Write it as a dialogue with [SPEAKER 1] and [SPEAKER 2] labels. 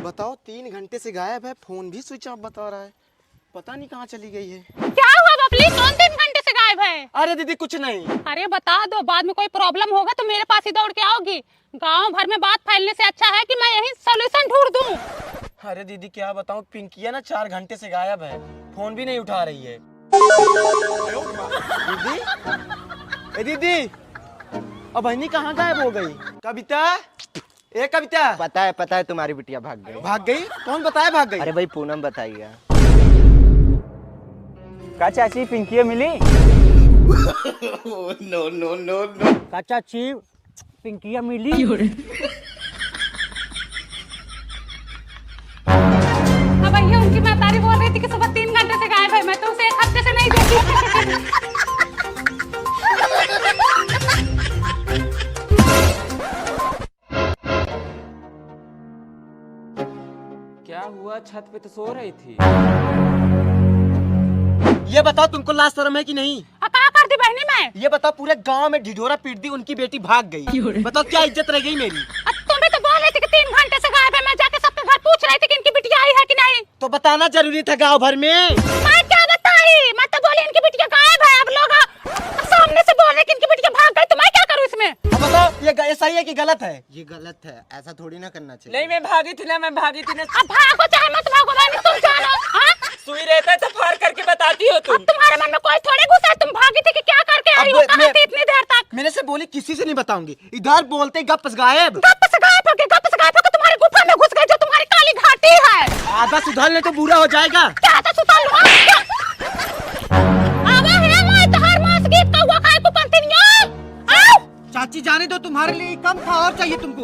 [SPEAKER 1] बताओ 3 घंटे से गायब है, फोन भी स्विच ऑफ बता रहा है। पता नहीं कहाँ चली गई है।
[SPEAKER 2] क्या हुआ बबली, कौन 3 घंटे से गायब है?
[SPEAKER 1] अरे दीदी कुछ नहीं।
[SPEAKER 2] अरे बता दो, बाद में कोई प्रॉब्लम होगा तो मेरे पास ही दौड़ के आओगी। गांव भर में बात फैलने से अच्छा है कि मैं यहीं सॉल्यूशन ढूंढ दूं।
[SPEAKER 1] अरे दीदी क्या बताऊं, पिंकिया ना 4 घंटे से गायब है, फोन भी नहीं उठा रही है। दीदी, ए दीदी, अब बहनी कहाँ गायब हो गई? कविता, ए कविता।
[SPEAKER 3] पता है तुम्हारी बिटिया भाग गई।
[SPEAKER 1] भाग गई? कौन बताया भाग गई?
[SPEAKER 3] अरे भाई पूनम बताइए।
[SPEAKER 4] का चाची पिंकिया मिली?
[SPEAKER 1] नो।
[SPEAKER 4] का चाची पिंकिया मिली?
[SPEAKER 2] अब भैया उनकी महतारी बोल रही थी कि सुबह 3 घंटे से गायब है, मैं तो उसे 1 हफ्ते से नहीं देखी।
[SPEAKER 5] क्या हुआ, छत पे तो सो रही थी।
[SPEAKER 1] ये बताओ तुमको लाज शर्म है कि नहीं?
[SPEAKER 2] क्या कर दी बहनी मैं?
[SPEAKER 1] ये बताओ पूरे गांव में ढिढोरा पीट दी, उनकी बेटी भाग गई। बताओ क्या इज्जत रह गई मेरी?
[SPEAKER 2] तुम भी तो बोल रही थी कि 3 घंटे से गायब है, मैं जाके सबके घर पूछ रही थी कि इनकी बिटिया आई है कि नहीं।
[SPEAKER 1] तो बताना जरूरी था गांव भर में।
[SPEAKER 2] मैं क्या बताई, मैं तो बोली इनकी बिटिया गायब है। अब लोग सामने से बोल रहे कि इनकी बिटिया भाग गई, तो मैं क्या करूं इसमें?
[SPEAKER 1] अब बताओ ये सही है कि गलत है?
[SPEAKER 3] ये गलत है, ऐसा थोड़ी ना करना चाहिए।
[SPEAKER 5] नहीं मैं भागी थी ना।
[SPEAKER 2] अब भागो चाहे मत भागो, बहनी तुम जानो। हाँ?
[SPEAKER 5] सुई रहता है तो फाड़ करके बताती हो तुम।
[SPEAKER 2] अब तुम्हारे मन में कोई थोड़े गुस्सा है, तुम भागी थी कि क्या करके आई हो? कहाँ थी इतनी देर तक?
[SPEAKER 1] मैंने से बोली किसी से नहीं बताऊंगी, इधर बोलते गप गायब।
[SPEAKER 2] गप से गायब होके तुम्हारे गुफा में घुस गए जो तुम्हारी काली घाटी है।
[SPEAKER 1] आधा सुधार ले तो बुरा हो जाएगा।
[SPEAKER 2] क्या था सुताल हुआ? आवा है मैं तो हर मास गीत का हुआ खाए को पंतिनिया। आओ
[SPEAKER 1] चाची जाने दो, तुम्हारे लिए कम था और चाहिए तुमको।